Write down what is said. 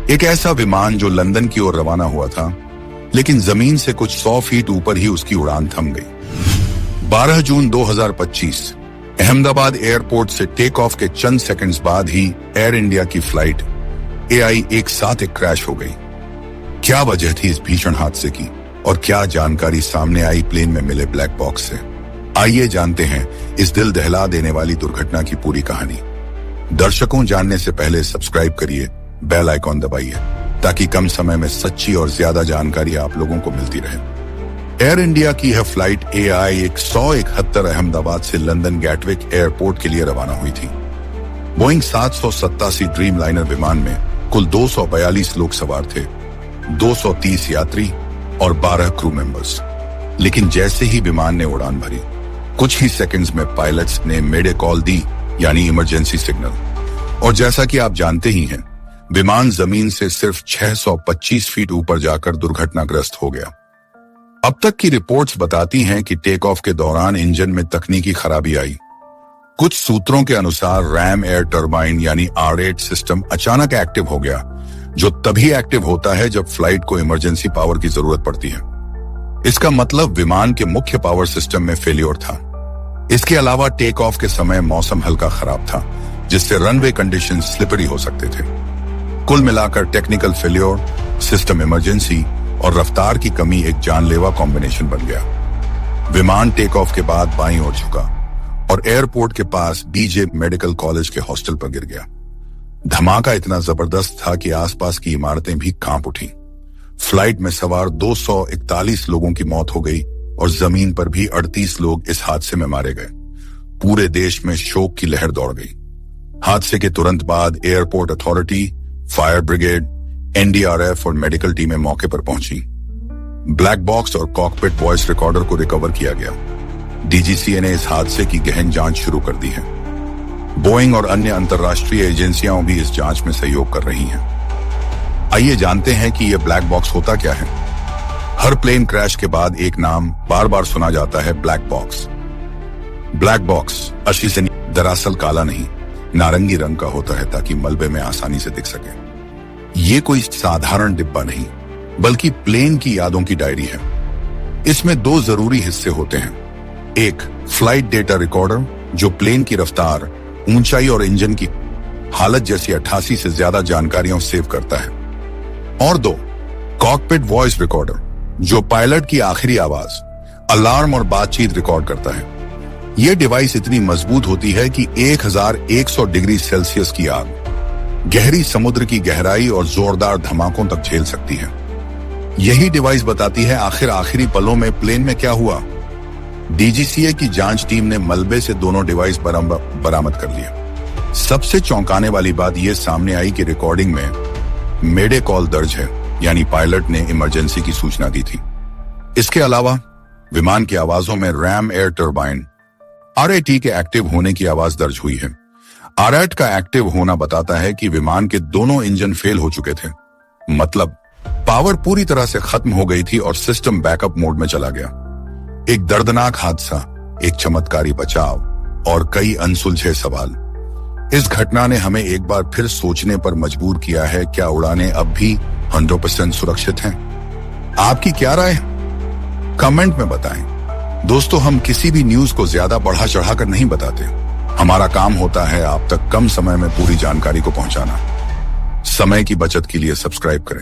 एक ऐसा विमान जो लंदन की ओर रवाना हुआ था, लेकिन जमीन से कुछ 100 फीट ऊपर ही उसकी उड़ान थम गई। 12 जून 2025 अहमदाबाद एयरपोर्ट से टेक ऑफ के चंद सेकंड्स बाद ही एयर इंडिया की फ्लाइट AI 171 क्रैश हो गई। क्या वजह थी इस भीषण हादसे की और क्या जानकारी सामने आई प्लेन में मिले ब्लैक बॉक्स से? आइए जानते हैं इस दिल दहला देने वाली दुर्घटना की पूरी कहानी। दर्शकों, जानने से पहले सब्सक्राइब करिए, बेल आइकॉन दबाइए ताकि कम समय में सच्ची और ज्यादा जानकारी आप लोगों को मिलती रहे। एयर इंडिया की यह फ्लाइट AI 171 अहमदाबाद से लंदन गैटविक एयरपोर्ट के लिए रवाना हुई थी। बोइंग 787 ड्रीमलाइनर विमान में कुल 242 लोग सवार थे, 230 यात्री और 12 क्रू मेंबर्स। लेकिन जैसे ही विमान ने उड़ान भरी, कुछ ही सेकंड्स में पायलट्स ने मेडे कॉल दी, यानी इमरजेंसी सिग्नल। और जैसा कि आप जानते ही हैं, विमान जमीन से सिर्फ 625 फीट ऊपर जाकर दुर्घटनाग्रस्त हो गया। अब तक की रिपोर्ट्स बताती हैं कि टेक ऑफ के दौरान इंजन में तकनीकी खराबी आई। कुछ सूत्रों के अनुसार रैम एयर टर्बाइन यानी R8 सिस्टम अचानक एक्टिव हो गया, जो तभी एक्टिव होता है जब फ्लाइट को इमरजेंसी पावर की जरूरत पड़ती है। इसका मतलब विमान के मुख्य पावर सिस्टम में फेलियर था। इसके अलावा टेक ऑफ के समय मौसम हल्का खराब था, जिससे रनवे कंडीशन स्लिपरी हो सकते थे। कुल मिलाकर टेक्निकल फेलियर, सिस्टम इमरजेंसी और रफ्तार की कमी एक जानलेवा कॉम्बिनेशन बन गया। विमान टेक ऑफ के बाद बाईं ओर झुका और एयरपोर्ट के पास BJ मेडिकल कॉलेज के हॉस्टल पर गिर गया। धमाका इतना जबरदस्त था कि आसपास की इमारतें भी कांप उठीं। फ्लाइट में सवार 241 लोगों की मौत हो गई और जमीन पर भी 38 लोग इस हादसे में मारे गए। पूरे देश में शोक की लहर दौड़ गई। हादसे के तुरंत बाद airport authority, fire brigade, NDRF और मेडिकल टीमें मौके पर पहुंची। ब्लैक बॉक्स और कॉकपिट वॉइस रिकॉर्डर को रिकवर किया गया। DGCA ने इस हादसे की गहन जांच शुरू कर दी है। बोइंग और अन्य अंतर्राष्ट्रीय एजेंसियां भी इस जांच में सहयोग कर रही हैं। आइए जानते हैं कि यह ब्लैक बॉक्स होता क्या है। हर प्लेन क्रैश के बाद एक नाम बार बार सुना जाता है, ब्लैक बॉक्स। ब्लैक बॉक्स असली से दरअसल काला नहीं, नारंगी रंग का होता है ताकि मलबे में आसानी से दिख सके। ये कोई साधारण डिब्बा नहीं, बल्कि प्लेन की यादों की डायरी है। इसमें 2 जरूरी हिस्से होते हैं। एक, फ्लाइट डेटा रिकॉर्डर, जो प्लेन की रफ्तार, ऊंचाई और इंजन की हालत जैसी 88 से ज्यादा जानकारियां सेव करता है। और 2, कॉकपिट वॉइस रिकॉर्डर, जो पायलट की आखिरी आवाज, अलार्म और बातचीत रिकॉर्ड करता है। यह डिवाइस इतनी मजबूत होती है कि 1100 डिग्री सेल्सियस की आग, गहरी समुद्र की गहराई और जोरदार धमाकों तक झेल सकती है। यही डिवाइस बताती है आखिर आखिरी पलों में प्लेन में क्या हुआ। DGCA की जांच टीम ने मलबे से दोनों डिवाइस बरामद कर लिया। सबसे चौंकाने वाली बात यह सामने आई कि रिकॉर्डिंग में मेडे कॉल दर्ज है, यानी पायलट ने इमरजेंसी की सूचना दी थी। इसके अलावा विमान की आवाजों में रैम एयर टर्बाइन RAT के एक्टिव होने की आवाज दर्ज हुई है। R8 का एक्टिव होना बताता है कि विमान के दोनों इंजन फेल हो चुके थे, मतलब पावर पूरी तरह से खत्म हो गई थी और सिस्टम बैकअप मोड में चला गया। एक दर्दनाक हादसा, एक चमत्कारी बचाव और कई अनसुलझे सवाल। इस घटना ने हमें एक बार फिर सोचने पर मजबूर किया है, क्या उड़ानें अब भी 100% सुरक्षित हैं? आपकी क्या राय है? कमेंट में बताएं। दोस्तों, हम किसी भी न्यूज को ज्यादा बढ़ा चढ़ाकर नहीं बताते। हमारा काम होता है आप तक कम समय में पूरी जानकारी को पहुंचाना। समय की बचत के लिए सब्सक्राइब करें।